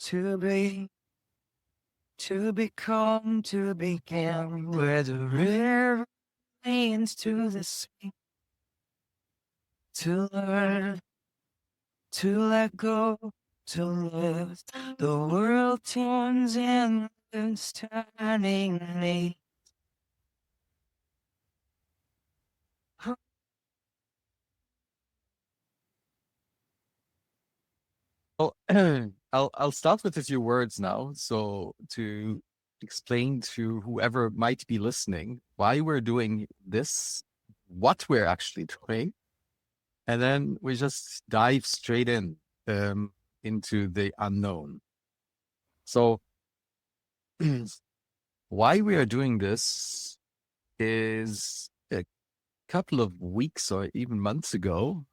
To be, to become, to begin, where the river leads to the sea. To learn, to let go, to live. The world turns in turning me. Well, I'll start with a few words now. So to explain to whoever might be listening why we're doing this, what we're actually doing, and then we just dive straight in into the unknown. So why we are doing this is a couple of weeks or even months ago,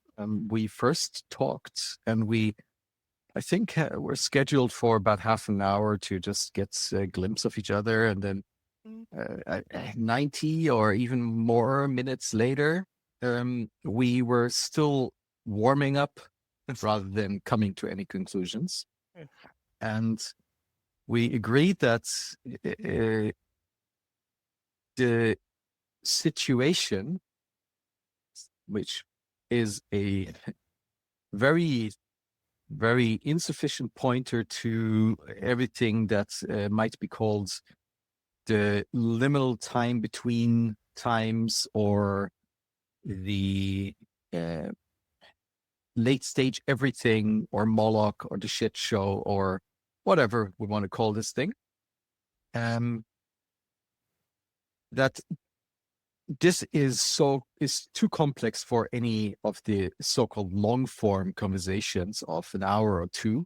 we first talked, and I think we're scheduled for about half an hour to just get a glimpse of each other. And then 90 or even more minutes later, we were still warming up rather than coming to any conclusions. And we agreed that the situation, which is a very, very insufficient pointer to everything that might be called the liminal time between times, or the late stage everything, or Moloch, or the shit show, or whatever we want to call this thing. That this is too complex for any of the so-called long form conversations of an hour or two,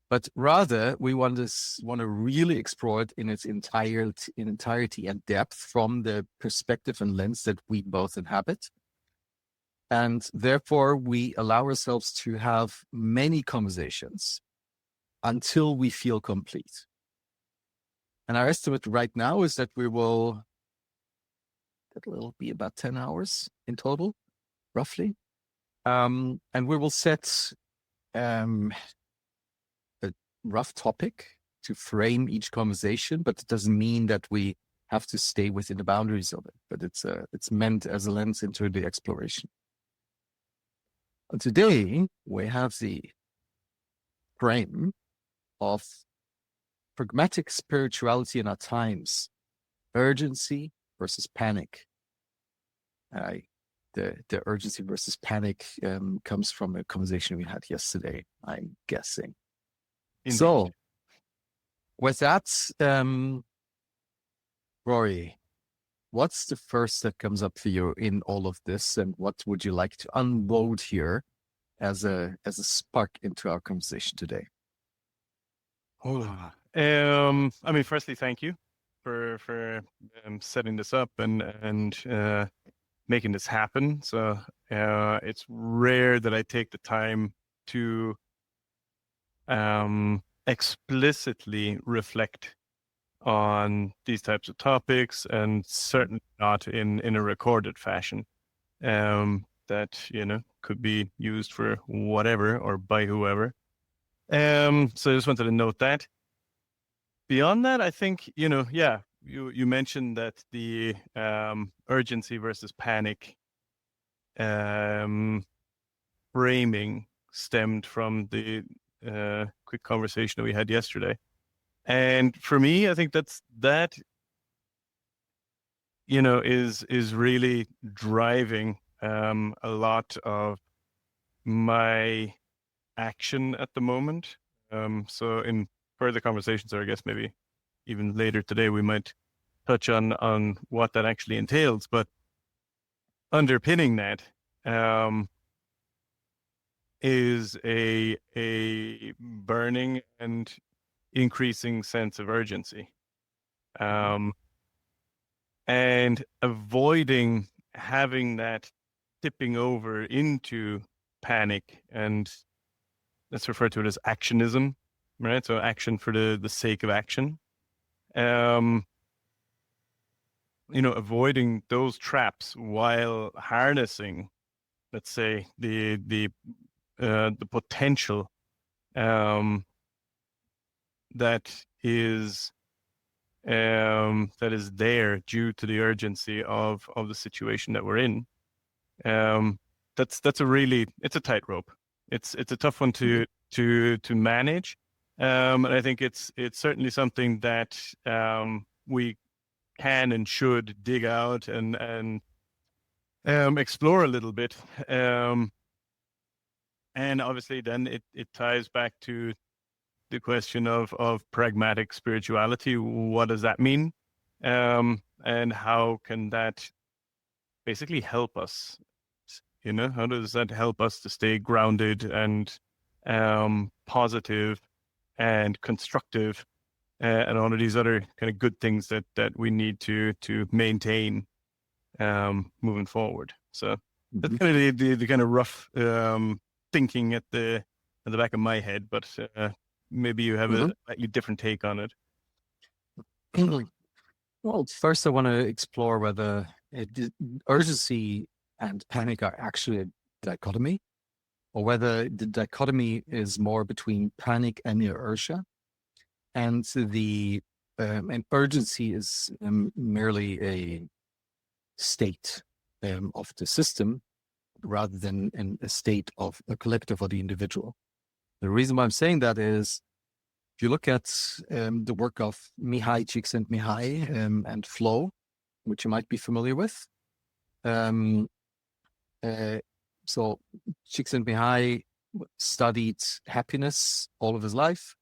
but rather we want to really explore it in its entirety and depth from the perspective and lens that we both inhabit. And therefore we allow ourselves to have many conversations until we feel complete. And our estimate right now is that it'll be about 10 hours in total, roughly. And we will set a rough topic to frame each conversation, but it doesn't mean that we have to stay within the boundaries of it. But it's meant as a lens into the exploration. And today, we have the frame of pragmatic spirituality in our times, urgency versus panic. The urgency versus panic comes from a conversation we had yesterday, I'm guessing. Indeed. So, with that, Rory, what's the first that comes up for you in all of this, and what would you like to unload here as a spark into our conversation today? I mean, firstly, thank you for setting this up and making this happen. So it's rare that I take the time to explicitly reflect on these types of topics, and certainly not in a recorded fashion that could be used for whatever or by whoever. So I just wanted to note that. Beyond that, I think you mentioned that the urgency versus panic framing stemmed from the quick conversation that we had yesterday. And for me, I think that is really driving a lot of my action at the moment. So in further conversations, or I guess maybe even later today, we might touch on what that actually entails. But underpinning that is a burning and increasing sense of urgency, and avoiding having that tipping over into panic, and let's refer to it as actionism, right? So action for the sake of action. Avoiding those traps while harnessing, let's say, the potential that is there due to the urgency of the situation that we're in. That's it's a tightrope. It's a tough one to manage. And I think it's certainly something that we can and should dig out and explore a little bit. And obviously then it ties back to the question of pragmatic spirituality. What does that mean? And how can that basically help us? How does that help us to stay grounded and positive and constructive, and all of these other kind of good things that we need to maintain moving forward. So that's kind of the kind of rough thinking at the back of my head, but maybe you have a slightly different take on it. Well, first I want to explore whether urgency and panic are actually a dichotomy, or whether the dichotomy is more between panic and inertia, and and urgency is merely a state of the system rather than a state of a collective or the individual. The reason why I'm saying that is, if you look at the work of Mihai Csikszentmihalyi and flow, which you might be familiar with. So Csikszentmihalyi studied happiness all of his life.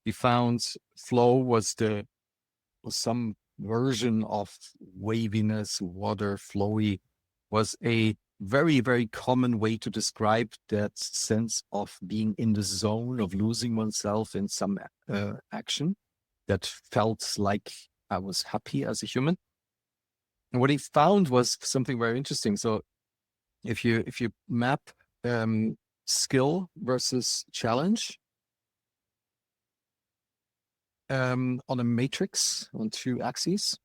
He found flow was some version of waviness, water, flowy, was a very, very common way to describe that sense of being in the zone, of losing oneself in some action that felt like I was happy as a human. And what he found was something very interesting. So if you map skill versus challenge on a matrix on two axes,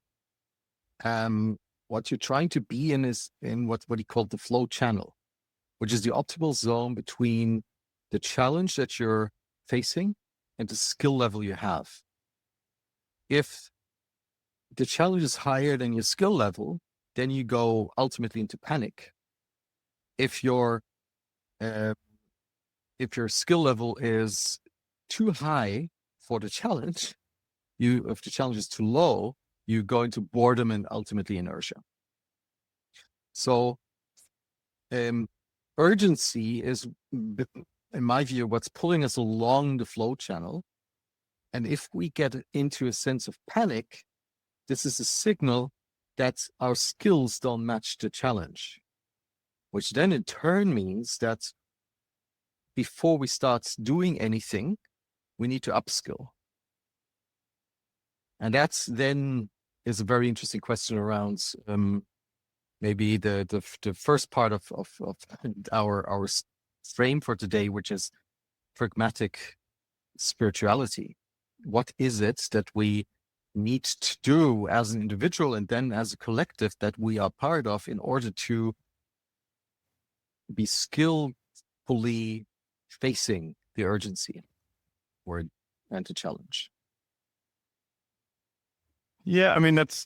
what you're trying to be in is in what he called the flow channel, which is the optimal zone between the challenge that you're facing and the skill level you have. If the challenge is higher than your skill level, then you go ultimately into panic. If your skill level is too high for the challenge, if the challenge is too low, you go into boredom and ultimately inertia. So urgency is, in my view, what's pulling us along the flow channel. And if we get into a sense of panic, this is a signal that our skills don't match the challenge, which then in turn means that before we start doing anything, we need to upskill. And that's then is a very interesting question around maybe the first part of our frame for today, which is pragmatic spirituality. What is it that we need to do as an individual and then as a collective that we are part of in order to be skillfully facing the urgency and the challenge? Yeah, I mean that's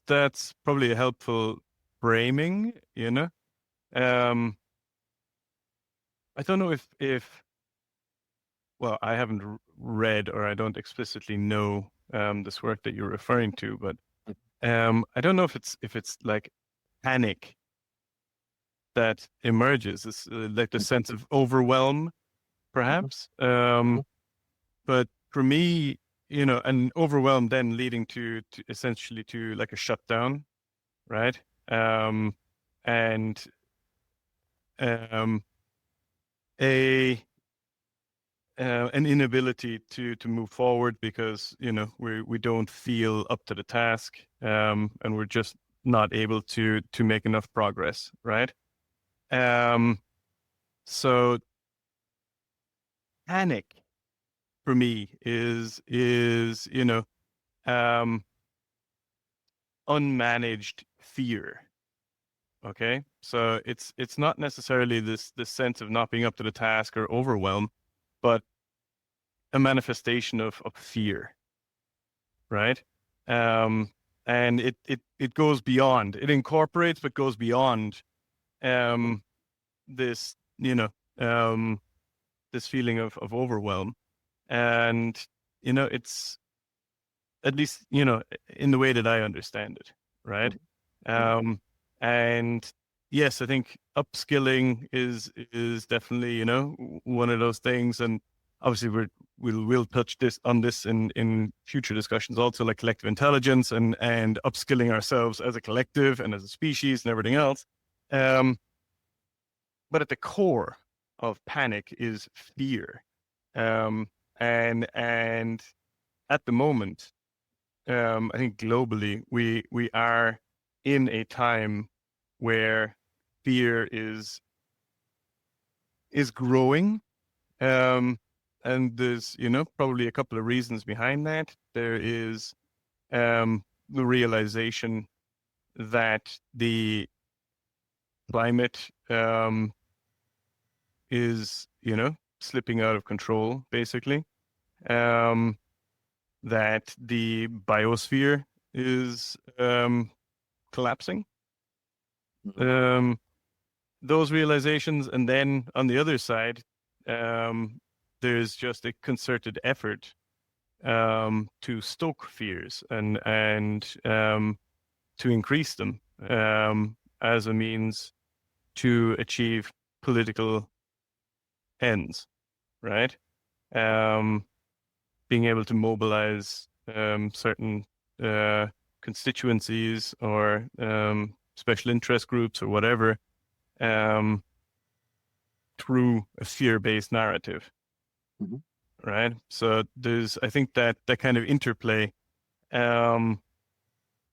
probably a helpful framing, I don't know if well, I haven't read, or I don't explicitly know this work that you're referring to, but I don't know if it's like panic that emerges. It's like the sense of overwhelm, perhaps. But for me, an overwhelm then leading to essentially to like a shutdown, right? And an inability to move forward because we don't feel up to the task, and we're just not able to make enough progress, right? So panic for me is unmanaged fear. Okay, so it's not necessarily this sense of not being up to the task or overwhelm, but a manifestation of fear. right? And it goes beyond. It incorporates, but goes beyond this, this feeling of overwhelm. And it's, at least in the way that I understand it, right? And yes, I think upskilling is definitely one of those things, and obviously we'll touch on this in future discussions also, like collective intelligence and upskilling ourselves as a collective and as a species and everything else. But at the core of panic is fear, and at the moment, I think globally we are in a time where fear is growing, and there's probably a couple of reasons behind that. There is the realization that the climate is slipping out of control, basically. That the biosphere is collapsing. Those realizations, and then on the other side, there's just a concerted effort to stoke fears and to increase them as a means to achieve political ends, right? Being able to mobilize certain constituencies or special interest groups or whatever through a fear-based narrative, right? So there's, I think that kind of interplay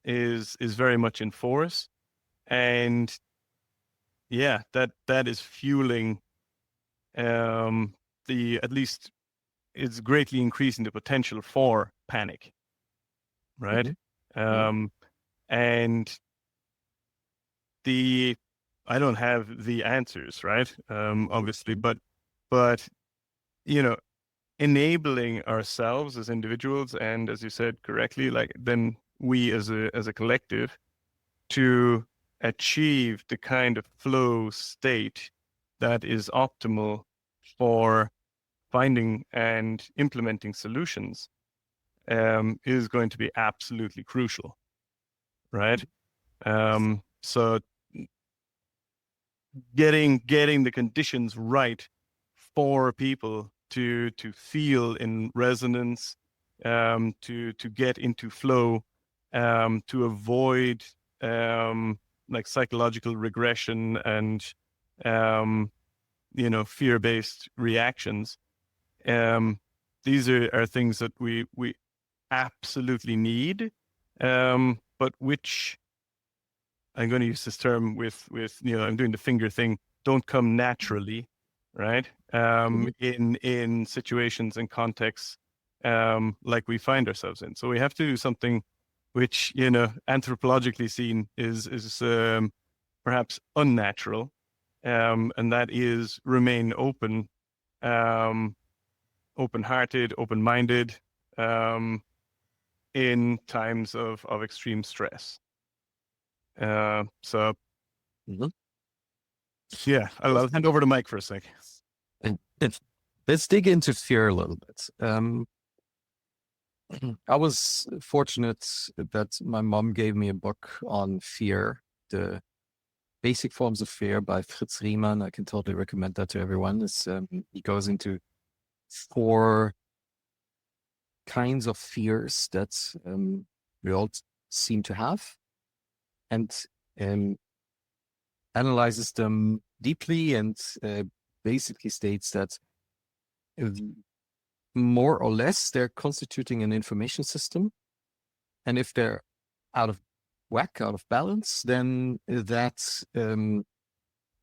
is very much in force, and yeah, that is fueling at least it's greatly increasing the potential for panic, right? And I don't have the answers, right? Obviously, but enabling ourselves as individuals, and as you said correctly, like then we as a collective, to achieve the kind of flow state that is optimal for finding and implementing solutions is going to be absolutely crucial, right? So getting the conditions right for people to feel in resonance, to get into flow, to avoid like psychological regression and fear-based reactions. These are things that we absolutely need, but which, I'm going to use this term with I'm doing the finger thing, don't come naturally, right? In situations and contexts like we find ourselves in. So we have to do something which anthropologically seen is perhaps unnatural, and that is remain open, open-hearted, open-minded in times of extreme stress. So yeah, I'll hand over the mic for a sec. Let's dig into fear a little bit. I was fortunate that my mom gave me a book on fear, the basic forms of fear by Fritz Riemann. I can totally recommend that to everyone. He goes into 4 kinds of fears that we all seem to have, and analyzes them deeply, and basically states that more or less they're constituting an information system, and if they're out of whack, out of balance, then that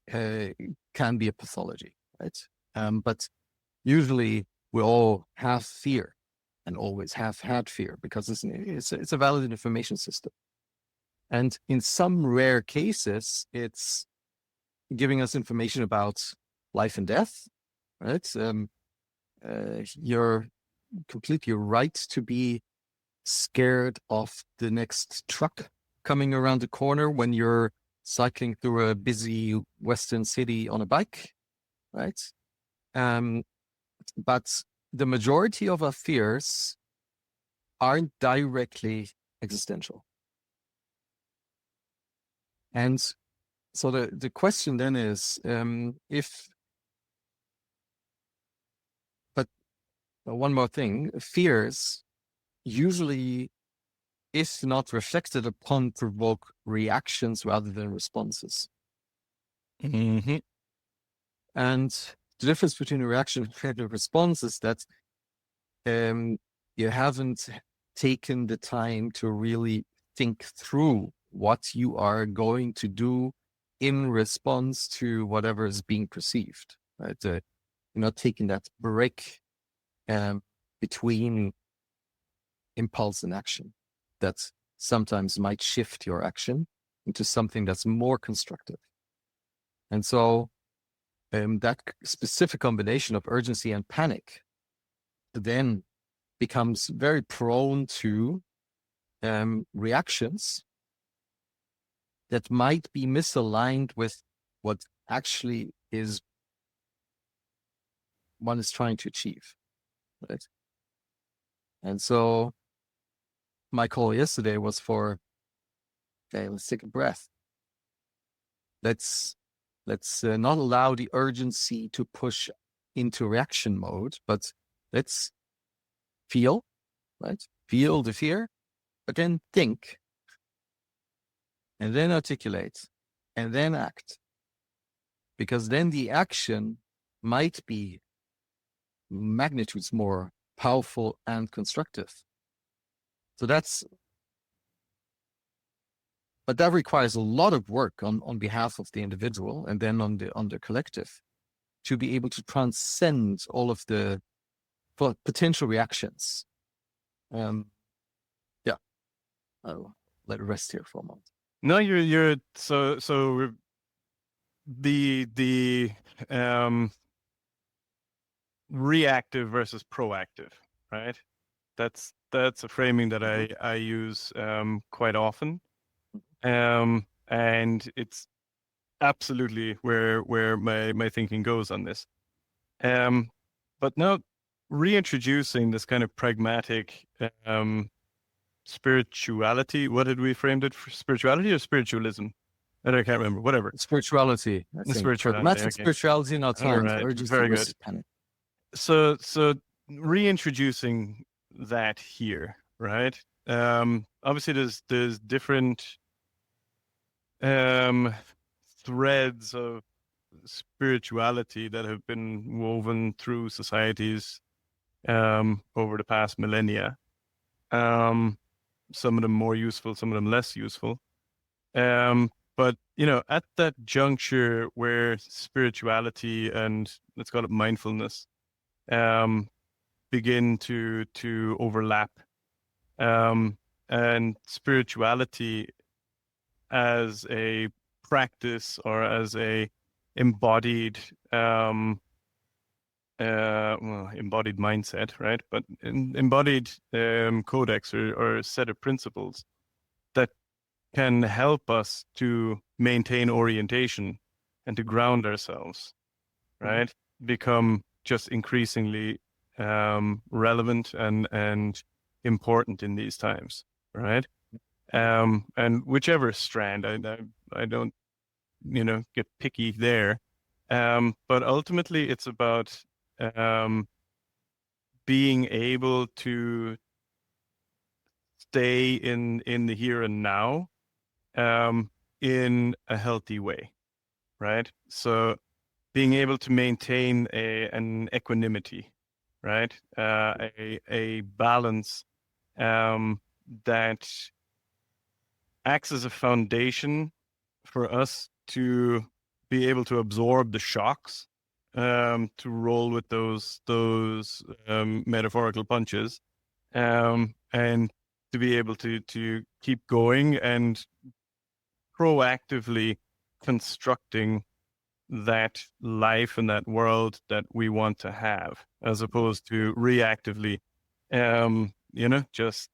can be a pathology, right? But usually we all have fear and always have had fear because it's a valid information system. And in some rare cases, it's giving us information about life and death, right? You're completely right to be scared of the next truck coming around the corner when you're cycling through a busy Western city on a bike, right? But the majority of our fears aren't directly existential. And so the question then is, but one more thing, fears usually, if not reflected upon, provoke reactions rather than responses. Mm-hmm. And the difference between a reaction and a response is that you haven't taken the time to really think through what you are going to do in response to whatever is being perceived. Right? You're not taking that break between impulse and action that sometimes might shift your action into something that's more constructive. And so that specific combination of urgency and panic then becomes very prone to reactions that might be misaligned with what actually is one is trying to achieve, right? And so my call yesterday was for, okay, let's take a breath. Let's not allow the urgency to push into reaction mode, but let's feel, right? Feel the fear, but then think, and then articulate, and then act. Because then the action might be magnitudes more powerful and constructive. So but that requires a lot of work on behalf of the individual and then on the collective to be able to transcend all of the potential reactions. Yeah, I'll let it rest here for a moment. No, you're so the reactive versus proactive, right? That's a framing that I use quite often, and it's absolutely where my thinking goes on this. But now reintroducing this kind of pragmatic spirituality. What did we frame it for? Spirituality or spiritualism? I can't remember. Whatever. Spirituality. I think. Spirituality. Pragmatic Okay. spirituality in our times. Right. Urgency Very versus good. panic. So reintroducing that here, right? Obviously there's different threads of spirituality that have been woven through societies over the past millennia. Some of them more useful, some of them less useful. But at that juncture where spirituality and let's call it mindfulness begin to overlap, and spirituality as a practice or as a embodied embodied mindset, right? But embodied codex or set of principles that can help us to maintain orientation and to ground ourselves, right? Become just increasingly relevant and important in these times, right? And whichever strand, I don't, get picky there. But ultimately it's about being able to stay in the here and now in a healthy way, right? So being able to maintain an equanimity, right? A balance that acts as a foundation for us to be able to absorb the shocks, to roll with those metaphorical punches, and to be able to keep going and proactively constructing that life and that world that we want to have, as opposed to reactively, just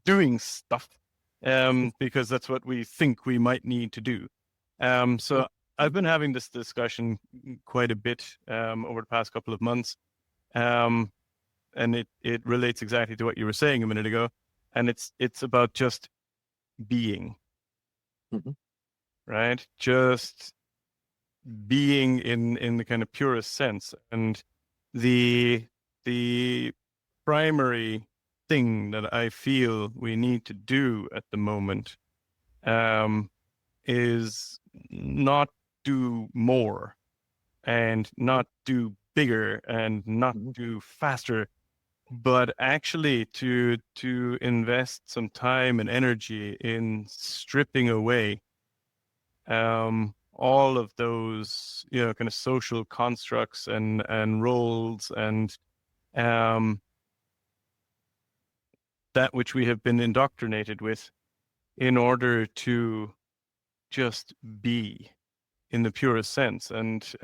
doing stuff, because that's what we think we might need to do. So I've been having this discussion quite a bit over the past couple of months, and it relates exactly to what you were saying a minute ago, and it's about just being, right? Just being in the kind of purest sense, and the primary thing that I feel we need to do at the moment is not do more and not do bigger and not do faster, but actually to invest some time and energy in stripping away all of those kind of social constructs and roles and that which we have been indoctrinated with, in order to just be in the purest sense, and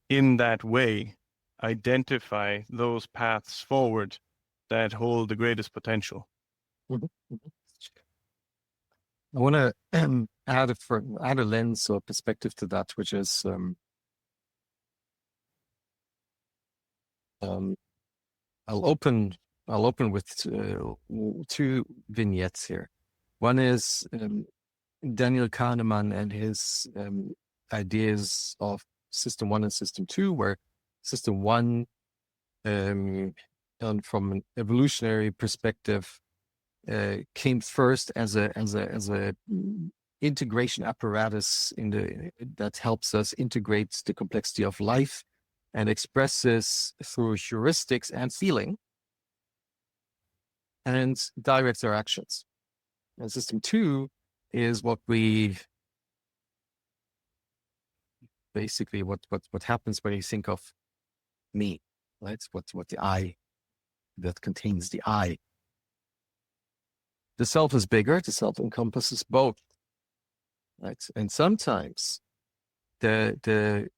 in that way identify those paths forward that hold the greatest potential. I want to add a lens or perspective to that, which is I'll open with two vignettes here. One is Daniel Kahneman and his ideas of System 1 and System 2, where System 1, and from an evolutionary perspective, came first as a integration apparatus that helps us integrate the complexity of life and expresses through heuristics and feeling and directs our actions. And System 2 is what we basically what happens when you think of me, right? What the I, that contains the I. The self is bigger. The self encompasses both, right? And sometimes there's a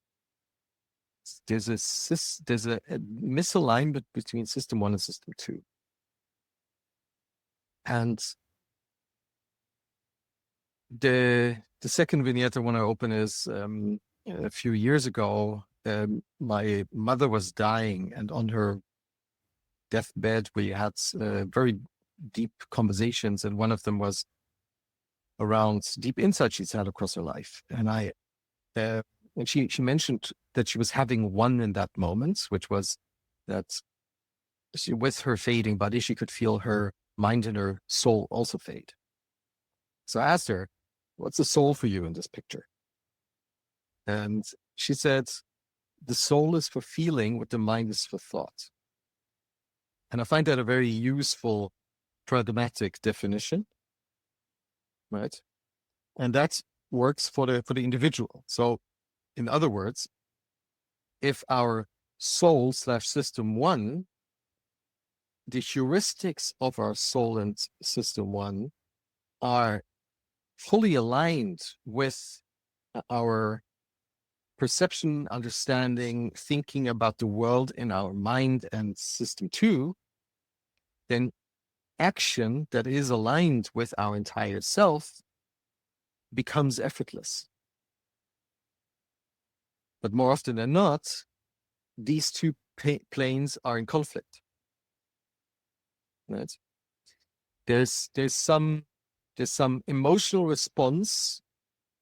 misalignment between System 1 and System 2. And the second vignette I want to open is a few years ago, my mother was dying, and on her deathbed we had very deep conversations, and one of them was around deep insights she's had across her life. And and she mentioned that she was having one in that moment, which was that with her fading body, she could feel her mind and her soul also fade. So I asked her, what's the soul for you in this picture? And she said, the soul is for feeling what the mind is for thought. And I find that a very useful, pragmatic definition, right? And that works for the individual. So in other words, if our soul / System 1, the heuristics of our soul and System 1 are fully aligned with our perception, understanding, thinking about the world in our mind and System 2, then action that is aligned with our entire self becomes effortless. But more often than not, these two planes are in conflict. Right? There's some emotional response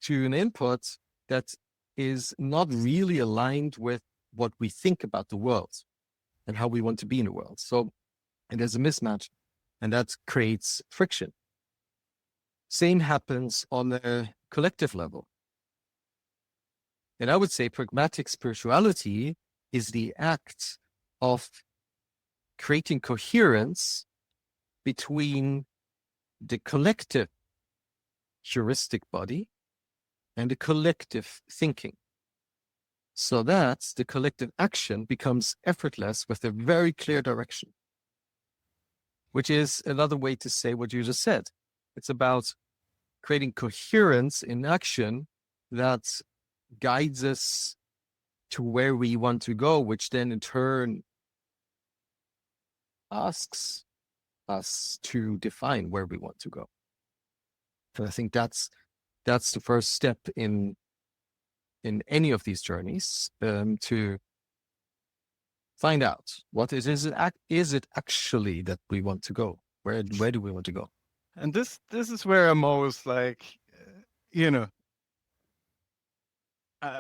to an input that is not really aligned with what we think about the world and how we want to be in the world. So, and there's a mismatch, and that creates friction. Same happens on a collective level. And I would say pragmatic spirituality is the act of creating coherence between the collective heuristic body and the collective thinking, so that the collective action becomes effortless with a very clear direction, which is another way to say what you just said. It's about creating coherence in action that guides us to where we want to go, which then in turn asks us to define where we want to go. So I think that's the first step in any of these journeys, to find out what is it actually that we want to go? Where do we want to go? And this is where I'm always like, you know,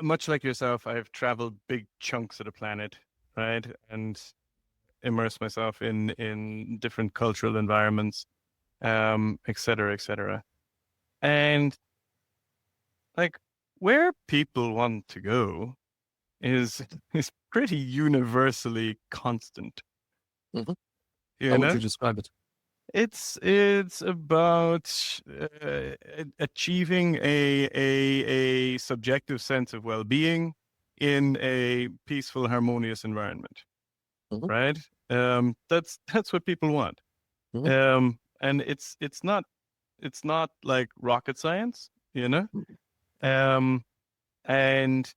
much like yourself, I've traveled big chunks of the planet, right, and immersed myself in different cultural environments, et cetera, et cetera. And like where people want to go is pretty universally constant. Mhm. You How would know, you describe it? it's about achieving a subjective sense of well-being in a peaceful, harmonious environment, Mhm. right? That's what people want. Mhm. And it's not like rocket science, you know. Um, and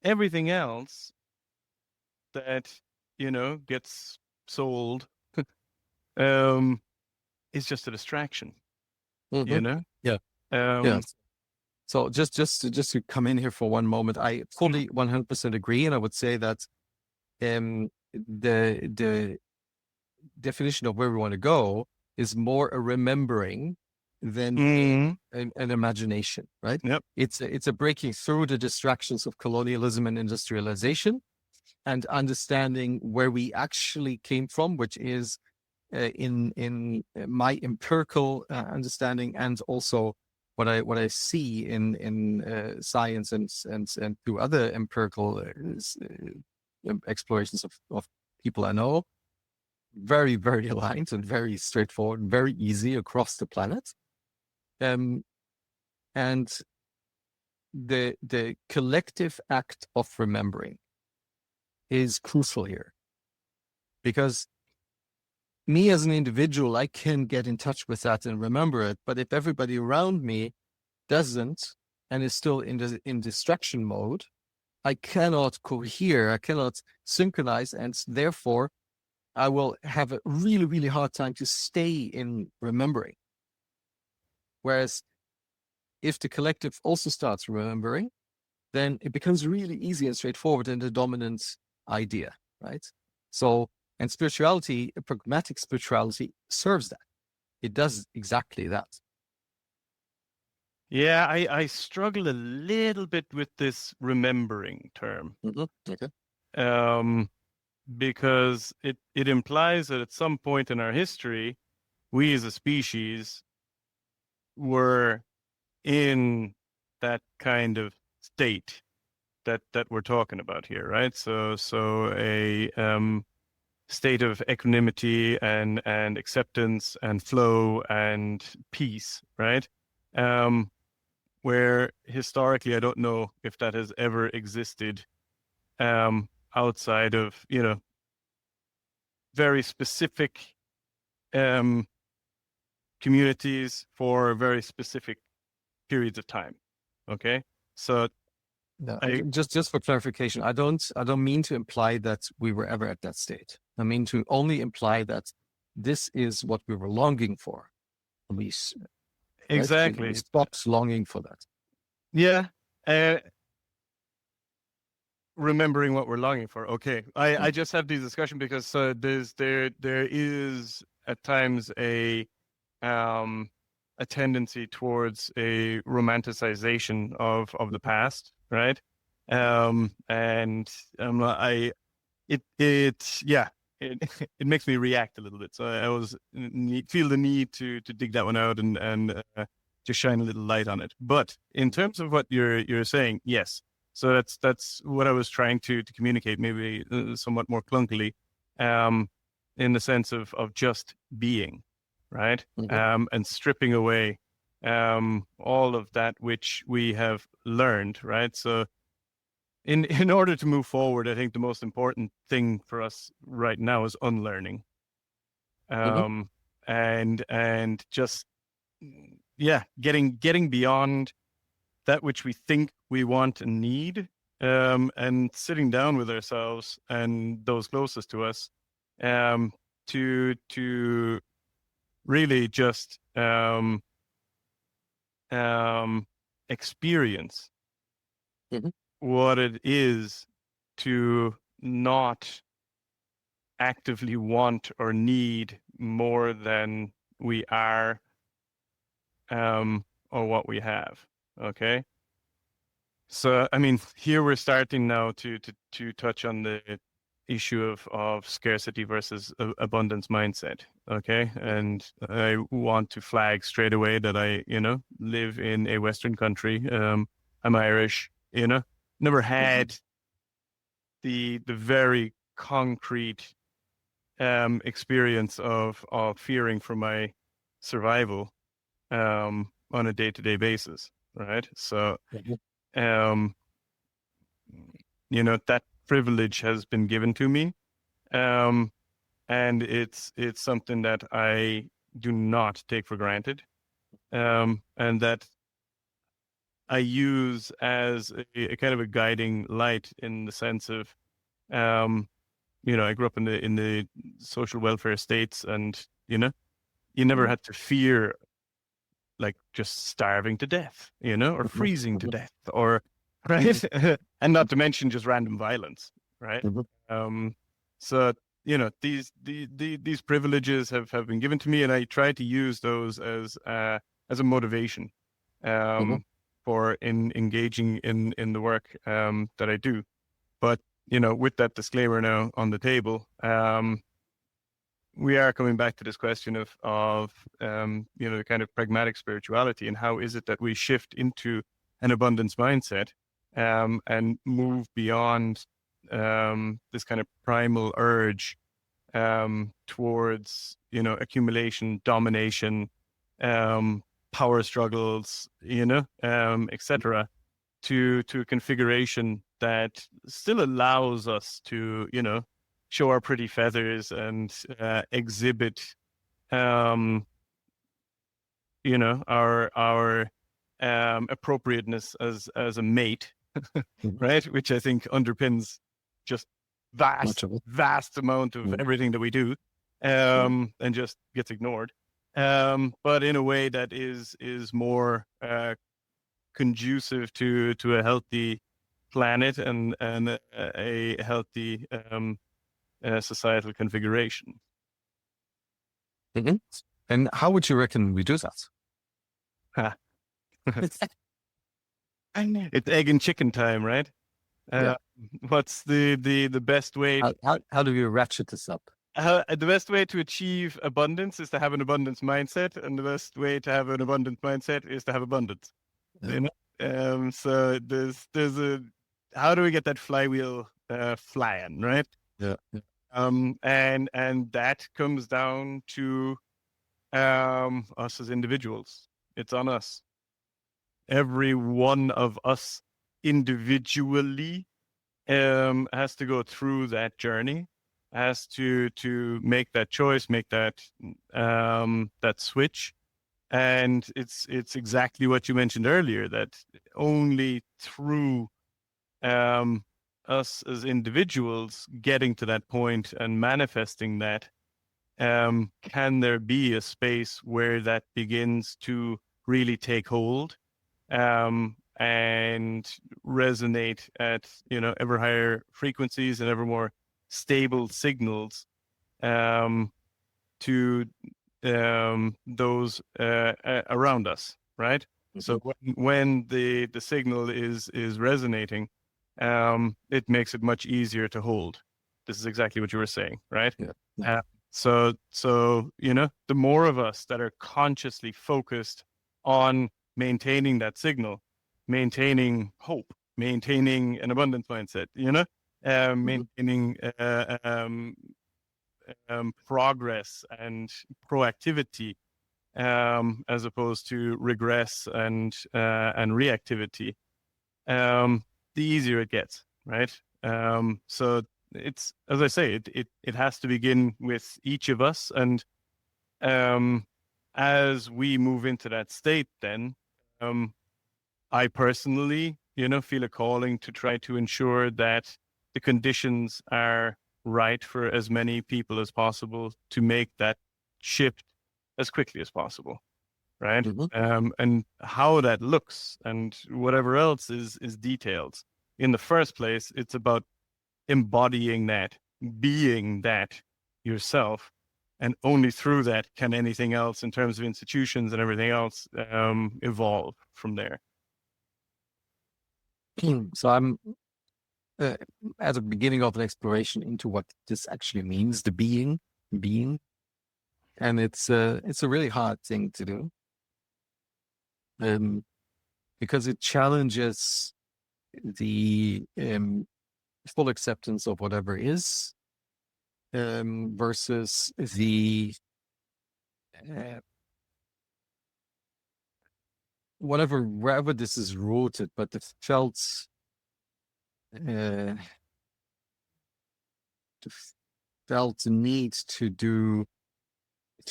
everything else that gets sold um is just a distraction, you Mhm. know. Yeah. Yeah. um So just to come in here for one moment, I fully 100% agree, and I would say that the definition of where we want to go is more a remembering than mm, an imagination, right? yep. It's a breaking through the distractions of colonialism and industrialization, and understanding where we actually came from, which is in my empirical understanding, and also what I see in science and through other empirical explorations of people I know, very, very aligned and very straightforward, very easy across the planet. And the collective act of remembering is crucial here, because me as an individual, I can get in touch with that and remember it. But if everybody around me doesn't and is still in distraction mode, I cannot cohere, I cannot synchronize, and therefore I will have a really, really hard time to stay in remembering. Whereas if the collective also starts remembering, then it becomes really easy and straightforward and the dominant idea, right? So, and spirituality, pragmatic spirituality, serves that. It does exactly that. Yeah, I struggle a little bit with this remembering term, Okay. um because it implies that at some point in our history we as a species were in that kind of state that we're talking about here, right? So a state of equanimity and acceptance and flow and peace, right? Um, where historically, I don't know if that has ever existed outside of very specific um, communities for very specific periods of time. Okay, so No, I just for clarification, I don't mean to imply that we were ever at that state. I mean to only imply that this is what we were longing for. We right? We exactly, stopped longing for that. yeah. Uh, Remembering what we're longing for. Okay, I just have this discussion because there is at times a tendency towards a romanticization of the past, right? And I it yeah, it it makes me react a little bit. So I always feel the need to dig that one out and to shine a little light on it. But in terms of what you're saying, yes. So that's what I was trying to communicate, maybe somewhat more clunkily, um, in the sense of just being, right? And stripping away all of that which we have learned, right? So in order to move forward, I think the most important thing for us right now is unlearning, Mhm. and just getting beyond that which we think we want and need, and sitting down with ourselves and those closest to us, um, to really just experience Mhm. what it is to not actively want or need more than we are or what we have. Okay. So, I mean, here we're starting now to touch on the issue of scarcity versus abundance mindset. Okay. And I want to flag straight away that I, live in a Western country. I'm Irish, never had the very concrete experience of fearing for my survival on a day-to-day basis, right? So Mhm. that privilege has been given to me, and it's something that I do not take for granted, and that I use as a kind of a guiding light in the sense of I grew up in the social welfare states, and you never had to fear like just starving to death, or freezing to death, or right, and not to mention just random violence, right? Mhm. So these privileges have been given to me, and I try to use those as a motivation Mhm. for engaging in the work that I do. But with that disclaimer now on the table, we are coming back to this question of the kind of pragmatic spirituality, and how is it that we shift into an abundance mindset and move beyond this kind of primal urge towards accumulation, domination, power struggles, etc., to a configuration that still allows us to show our pretty feathers and exhibit our appropriateness as a mate, Mhm. right? Which I think underpins just Much of it. vast amount of Mhm. everything that we do, and just gets ignored. But in a way that is more conducive to a healthy planet and a healthy societal configuration. Mhm. And how would you reckon we do that? Ha. It's egg and chicken time, right? Yeah. What's the best way? How do we ratchet this up? The best way to achieve abundance is to have an abundance mindset, and the best way to have an abundant mindset is to have abundance. Yeah. So there's a how do we get that flywheel flying, right? Yeah. And that comes down to us as individuals. It's on us. Every one of us individually has to go through that journey, has to make that choice, make that that switch. And it's exactly what you mentioned earlier, that only through us as individuals getting to that point and manifesting that, can there be a space where that begins to really take hold and resonate at ever higher frequencies and ever more stable signals um, to those around us, right? So when the signal is resonating, it makes it much easier to hold. This is exactly what you were saying, right? Yeah. Uh, so the more of us that are consciously focused on maintaining that signal, maintaining hope, maintaining an abundance mindset, maintaining progress and proactivity, as opposed to regress and reactivity, the easier it gets, right? So it's, as I say, it has to begin with each of us, and as we move into that state, then I personally, feel a calling to try to ensure that the conditions are right for as many people as possible to make that shift as quickly as possible, right? Mhm. And how that looks and whatever else is detailed. In the first place, it's about embodying that, being that yourself, and only through that can anything else in terms of institutions and everything else evolve from there. So I'm at the beginning of an exploration into what this actually means, the being, and it's a really hard thing to do, because it challenges the full acceptance of whatever is, versus the uh, wherever this is rooted, but the uh, felt need to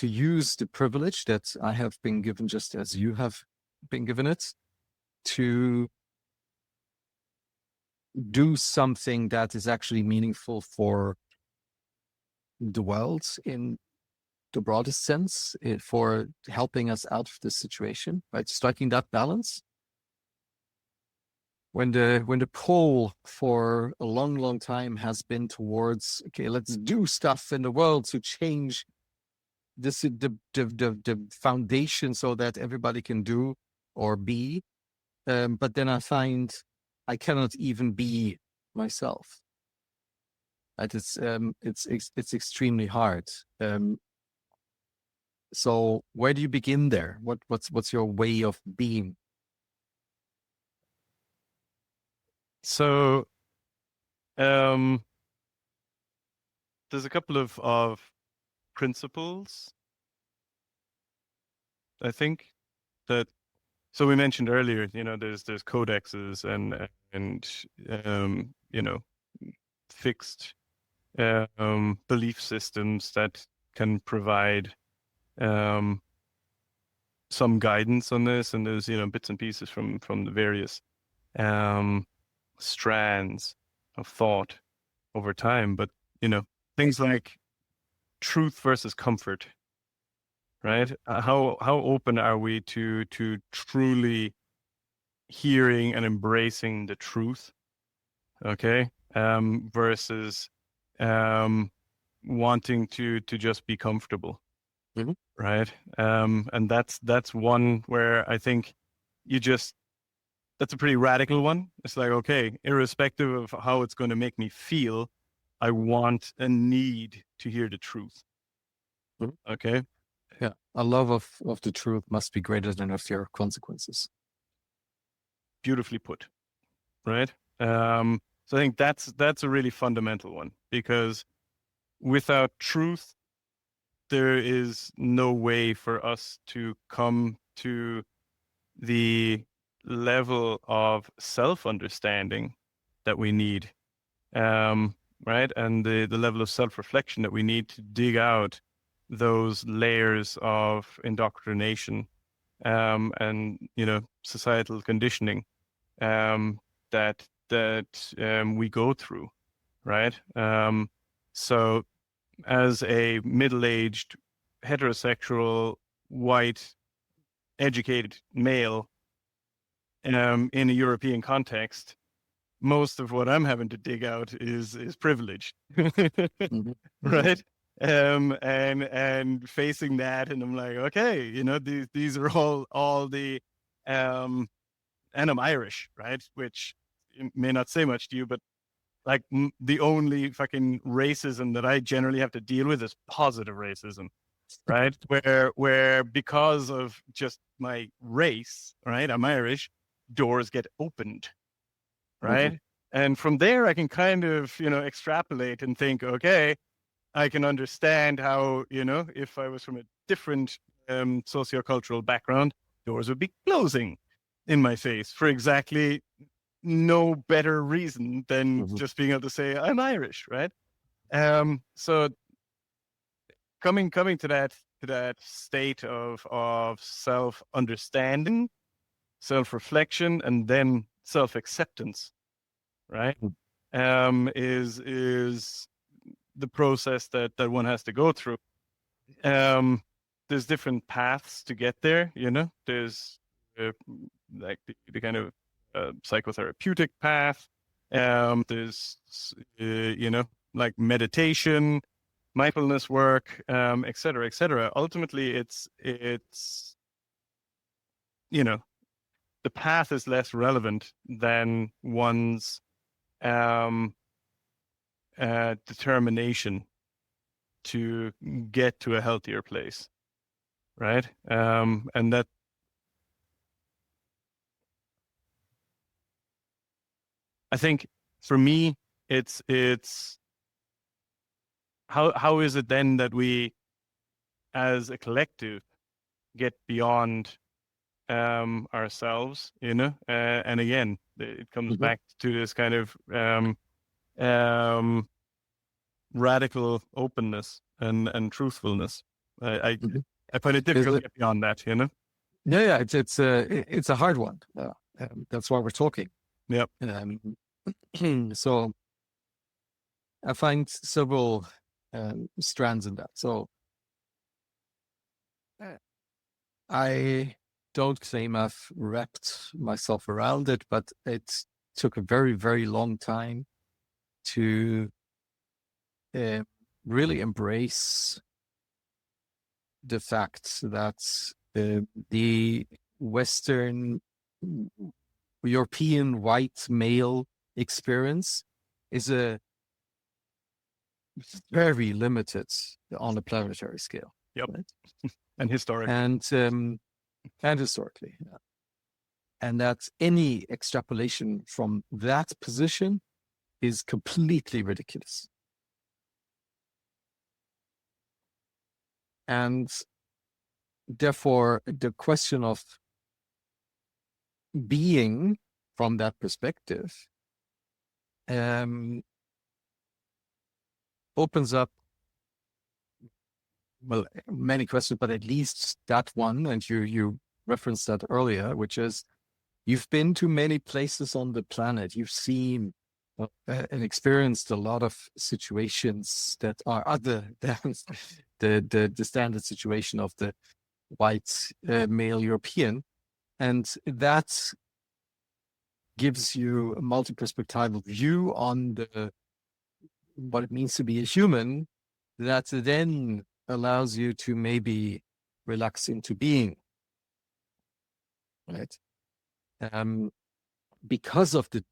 use the privilege that I have been given, just as you have been given it, to do something that is actually meaningful for the world in the broadest sense, for helping us out of this situation, right? Striking that balance. When the pull for a long time has been towards, okay, let's do stuff in the world to change this, the foundation, so that everybody can do or be, but then I find I cannot even be myself. Right? It's extremely hard. So where do you begin there? What's your way of being? So there's a couple of principles, I think, that, so we mentioned earlier, there's codexes and fixed belief systems that can provide some guidance on this, and there's bits and pieces from the various strands of thought over time, but things like truth versus comfort, right? How open are we to truly hearing and embracing the truth, okay, versus wanting to just be comfortable, Mhm. right? And that's one where I think that's a pretty radical one. It's like, okay, irrespective of how it's going to make me feel, I want and need to hear the truth. Mhm. Okay. Yeah, a love of the truth must be greater than a fear of consequences. Beautifully put, right? So I think that's a really fundamental one, because without truth, there is no way for us to come to the level of self-understanding that we need, right? And the level of self-reflection that we need to dig out those layers of indoctrination, and societal conditioning, that we go through, right? So as a middle-aged, heterosexual, white, educated male, in a European context, most of what I'm having to dig out is privilege, Mhm. right? And facing that, and I'm like, okay, these are all the, and I'm Irish, right? Which may not say much to you, but like the only fucking racism that I generally have to deal with is positive racism, right? Where because of just my race, right? I'm Irish, doors get opened, Mhm. right? And from there, I can kind of, extrapolate and think, okay, I can understand how, if I was from a different sociocultural background, doors would be closing in my face for exactly no better reason than Mhm. just being able to say I'm Irish, right? So coming to that state of self understanding, self reflection, and then self acceptance, right? Mhm. Is the process that one has to go through. There's different paths to get there. There's like the kind of psychotherapeutic path. There's like meditation, mindfulness work, et cetera, et cetera. Ultimately, it's the path is less relevant than one's determination to get to a healthier place, right? And that I think for me, it's how is it then that we, as a collective, get beyond ourselves, and again, it comes back to this kind of radical openness and truthfulness. I find it difficult to get beyond that, Yeah, it's a hard one. That's why we're talking. Yep. So I find several strands in that. So I don't claim I've wrapped myself around it, but it took a very, very long time to really embrace the fact that the Western European white male experience is a very limited on a planetary scale. Yep. Right? And historically. And historically. Yeah. And that any extrapolation from that position is completely ridiculous. And therefore, the question of being from that perspective opens up, well, many questions, but at least that one, and you referenced that earlier, which is you've been to many places on the planet. You've seen and experienced a lot of situations that are other than the standard situation of the white male European. And that gives you a multi-perspectival view on what it means to be a human, that then allows you to maybe relax into being, right? Because of the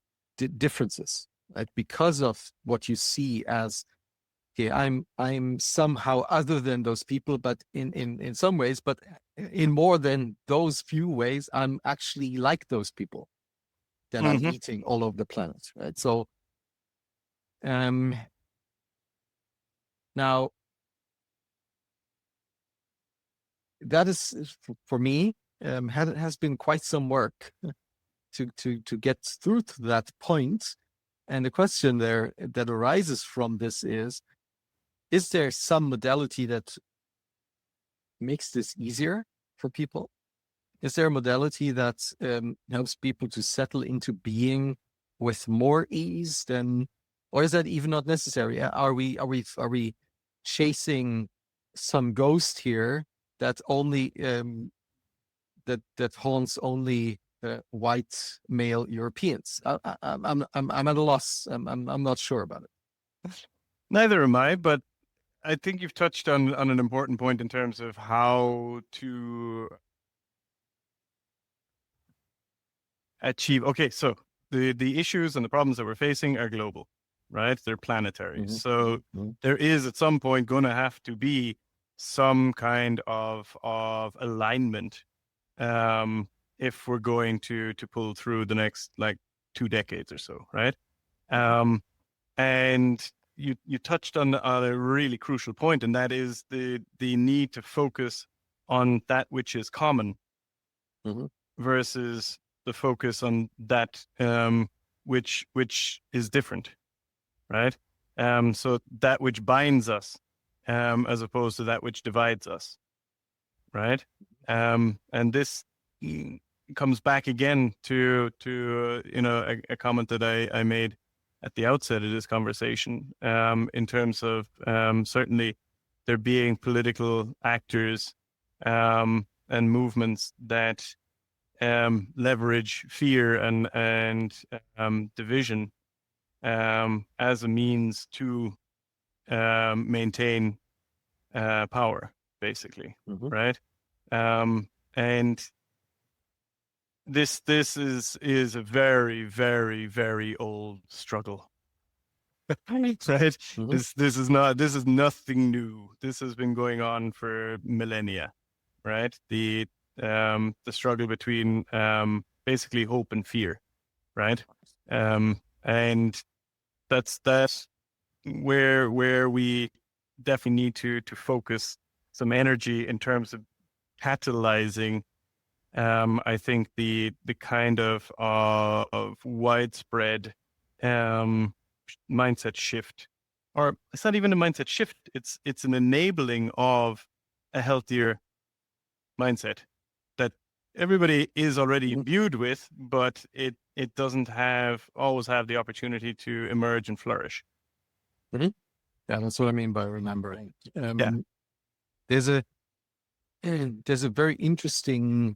differences, right? Because of what you see as, okay, I'm somehow other than those people, but in some ways, but in more than those few ways, I'm actually like those people that I'm meeting all over the planet, right? So, now that is for me has been quite some work to get through to that point. And the question there that arises from this is there some modality that makes this easier for people? Is there a modality that helps people to settle into being with more ease than, or is that even not necessary? Are we chasing some ghost here that only that haunts only white male Europeans? I'm at a loss. I'm not sure about it. Neither am I, but I think you've touched on an important point in terms of how to achieve. Okay, so the issues and the problems that we're facing are global, right? They're planetary. So there is at some point going to have to be some kind of alignment if we're going to pull through the next like 2 decades or so, right? And you touched on a really crucial point, and that is the need to focus on that which is common versus the focus on that which is different, right? So that which binds us as opposed to that which divides us, right? And this comes back again to a comment that I made at the outset of this conversation, in terms of certainly there being political actors and movements that leverage fear and division as a means to maintain power, basically, right? And this is a very, very, very old struggle, right? This is nothing new. This has been going on for millennia, right? The struggle between basically hope and fear, right? And that's where we definitely need to focus some energy in terms of catalyzing I think the kind of widespread mindset shift, or it's not even a mindset shift, it's an enabling of a healthier mindset that everybody is already imbued with, but it doesn't always have the opportunity to emerge and flourish. Yeah, that's what I mean by remembering. Yeah. There's a very interesting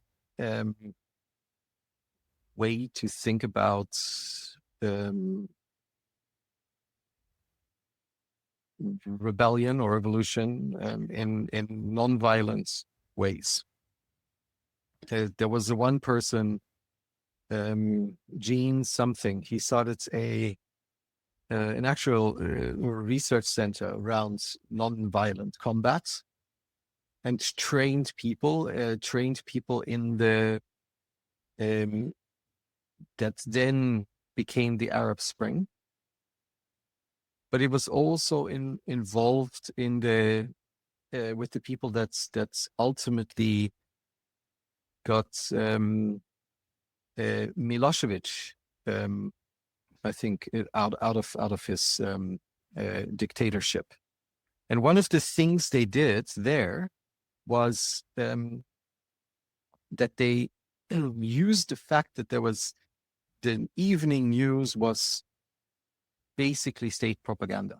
way to think about rebellion or revolution in non-violent ways. There was one person, Gene something. He started an actual research center around non-violent combat, and trained people in the that then became the Arab Spring. But it was also involved in the with the people that's ultimately got Milosevic, I think, out of his dictatorship. And one of the things they did there was that they used the fact that there was the evening news was basically state propaganda,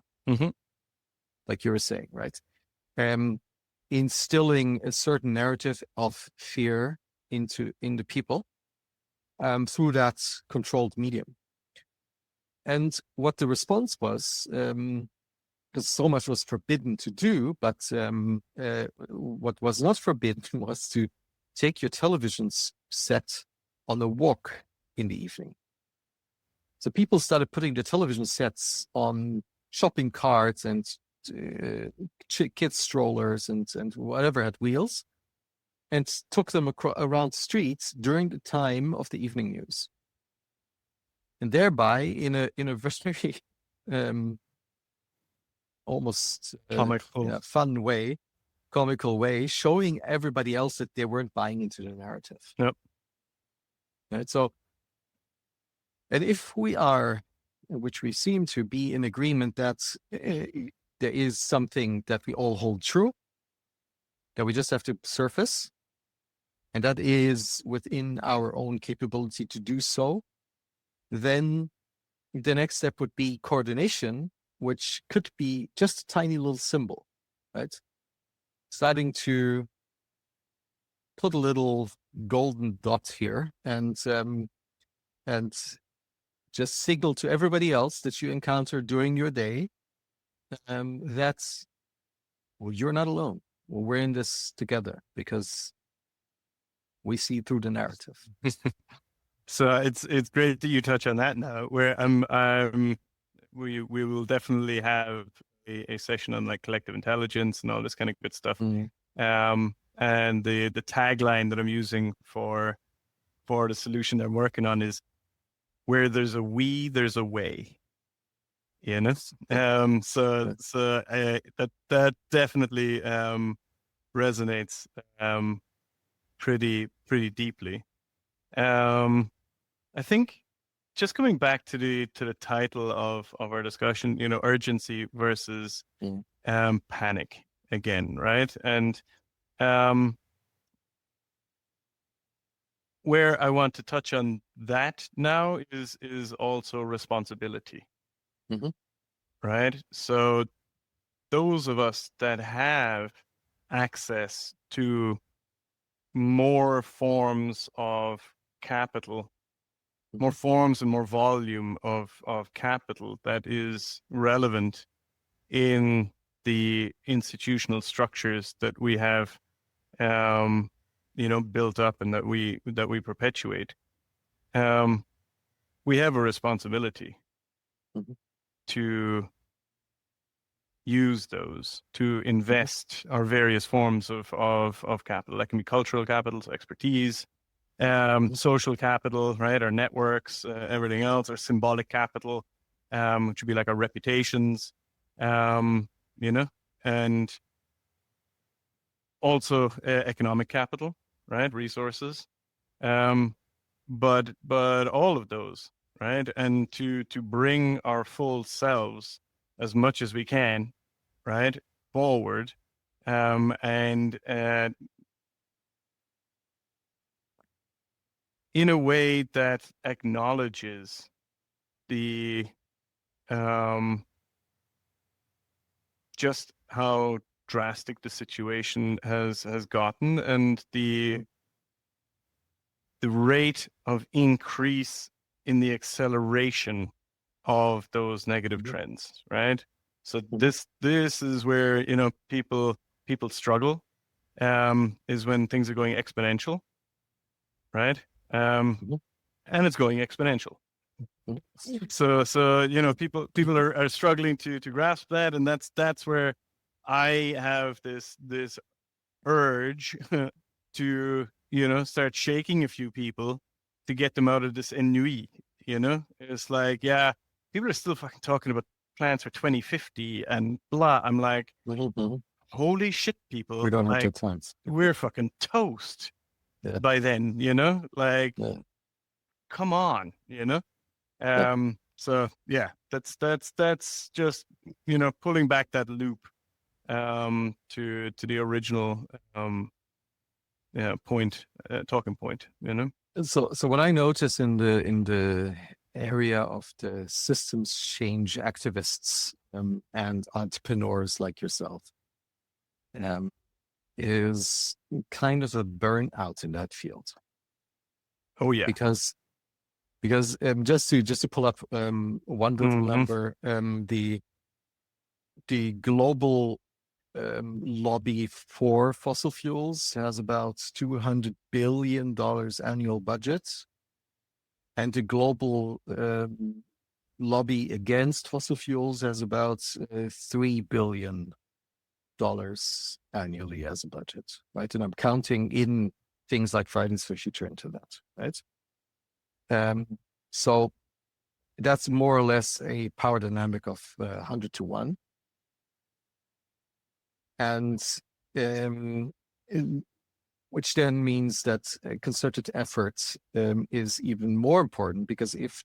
like you were saying, right? Instilling a certain narrative of fear in the people through that controlled medium. And what the response was, because so much was forbidden to do, but what was not forbidden was to take your television set on a walk in the evening. So people started putting the television sets on shopping carts and kids strollers and whatever had wheels, and took them around streets during the time of the evening news, and thereby in a very almost comical way, showing everybody else that they weren't buying into the narrative. Yep. Right. So, and if we are, which we seem to be, in agreement that there is something that we all hold true, that we just have to surface, and that is within our own capability to do so, then the next step would be coordination, which could be just a tiny little symbol, right? Starting to put a little golden dot here and just signal to everybody else that you encounter during your day that, well, you're not alone. Well, we're in this together because we see through the narrative. So it's great that you touch on that now, where we will definitely have a session on like collective intelligence and all this kind of good stuff. And the tagline that I'm using for the solution that I'm working on is, where there's a we, there's a way. You know? So that definitely resonates pretty deeply. I think just coming back to the title of our discussion, you know, urgency versus panic again, right? And where I want to touch on that now is also responsibility, Mhm. right? So those of us that have access to more forms of capital, more forms and more volume of capital that is relevant in the institutional structures that we have, built up and that we perpetuate. We have a responsibility Mhm. to use those to invest our various forms of capital. That can be cultural capital, so expertise, social capital, right? Our networks, everything else, our symbolic capital, which would be like our reputations, you know, and also economic capital, right? Resources, but all of those, right? And to bring our full selves as much as we can, right, forward, and in a way that acknowledges the just how drastic the situation has gotten, and the rate of increase in the acceleration of those negative trends, right? So this is where people struggle, is when things are going exponential, right? And it's going exponential. So people are struggling to grasp that, and that's where I have this urge to start shaking a few people to get them out of this ennui. It's like, yeah, people are still fucking talking about plans for 2050 and blah. I'm like, holy shit, people, We don't have like, the times. we're fucking toast Yeah. by then, like, Yeah. come on, so yeah, that's just pulling back that loop to the original point, talking point, So what I notice in the area of the systems change activists and entrepreneurs like yourself um, is kind of a burnout in that field. Oh yeah. Because just to pull up one little number, the global lobby for fossil fuels has about $200 billion annual budget, and the global lobby against fossil fuels has about $3 billion annually as a budget, right? And I'm counting in things like Fridays for Future into that, right? So that's more or less a power dynamic of 100 to 1. And which then means that concerted effort is even more important, because if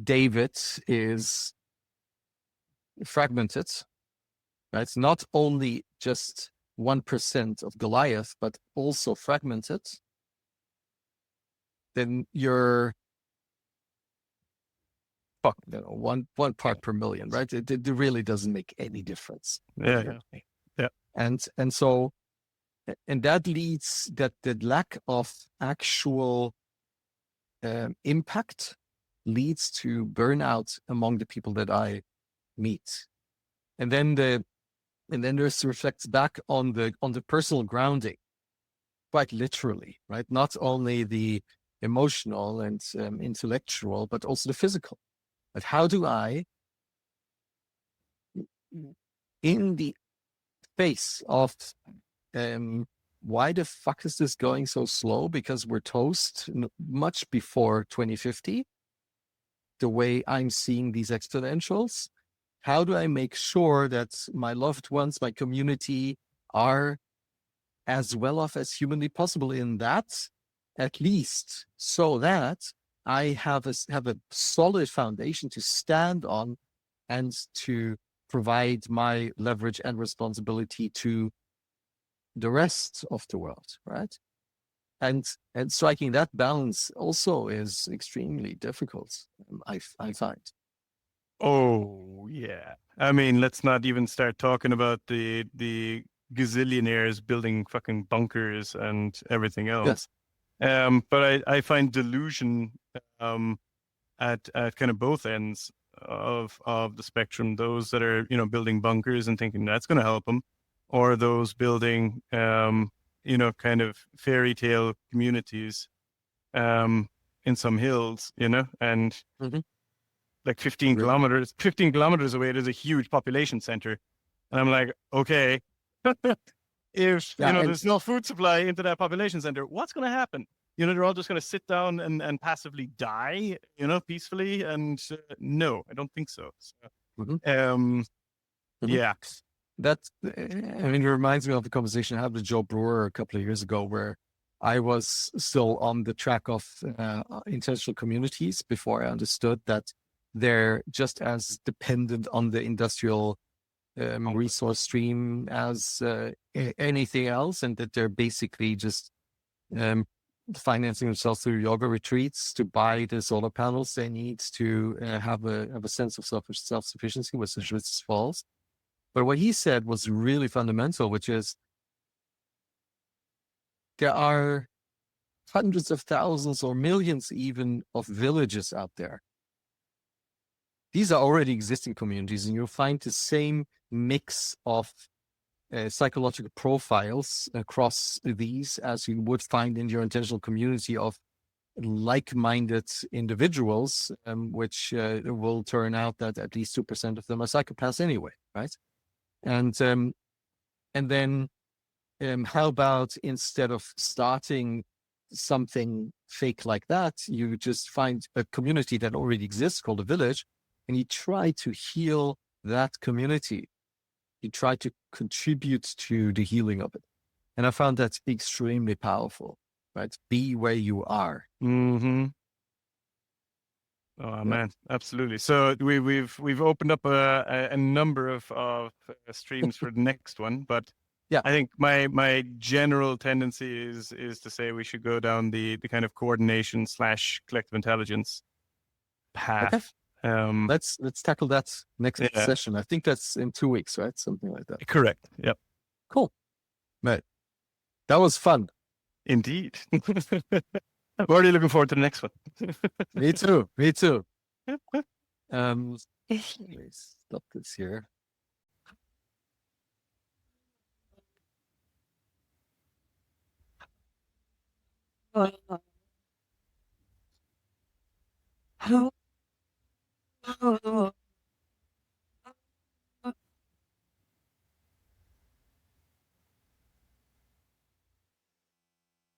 David is fragmented, right? It's not only just 1% of Goliath, but also fragmented, then you're one part per million, right? It really doesn't make any difference. Yeah. And so, and that leads that the lack of actual impact leads to burnout among the people that I meet. And then this reflects back on the personal grounding, quite literally, right? Not only the emotional and intellectual, but also the physical. But how do I, in the face of why the fuck is this going so slow? Because we're toast much before 2050. The way I'm seeing these exponentials, how do I make sure that my loved ones, my community, are as well off as humanly possible in that, at least, so that I have a solid foundation to stand on and to provide my leverage and responsibility to the rest of the world, right? and striking that balance also is extremely difficult. I find. Oh yeah. I mean, let's not even start talking about the gazillionaires building fucking bunkers and everything else. Yes. But I find delusion at kind of both ends of the spectrum. Those that are building bunkers and thinking that's going to help them, or those building kind of fairy tale communities in some hills, and Mhm. like 15 Really? kilometers away, there's a huge population center. And I'm like, okay, if, Yeah, and there's no food supply into that population center, what's going to happen? They're all just going to sit down and passively die, peacefully. And no, I don't think so. mhm, Um, mhm. yeah. That, I mean, it reminds me of the conversation I had with Joe Brewer a couple of years ago, where I was still on the track of intentional communities before I understood that they're just as dependent on the industrial resource stream as anything else, and that they're basically just financing themselves through yoga retreats to buy the solar panels they need to have a sense of self-sufficiency, which falls. But what he said was really fundamental, which is there are hundreds of thousands or millions even of villages out there. These are already existing communities, and you'll find the same mix of psychological profiles across these as you would find in your intentional community of like-minded individuals, which will turn out that at least 2% of them are psychopaths anyway, right? And then how about instead of starting something fake like that, you just find a community that already exists called a village, and you try to heal that community. You try to contribute to the healing of it. And I found that extremely powerful, right? Be where you are. Mm-hmm. Oh Yeah. man, absolutely. So we've opened up a number of streams for the next one, but Yeah. I think my general tendency is to say we should go down the kind of coordination / collective intelligence Okay. path. Let's tackle that next Yeah, session. I think that's in 2 weeks, right? Something like that. correct. Yep, Cool. Mate, that was fun. indeed. I'm already looking forward to the next one. Me too. Me too. Let me stop this here. Oh,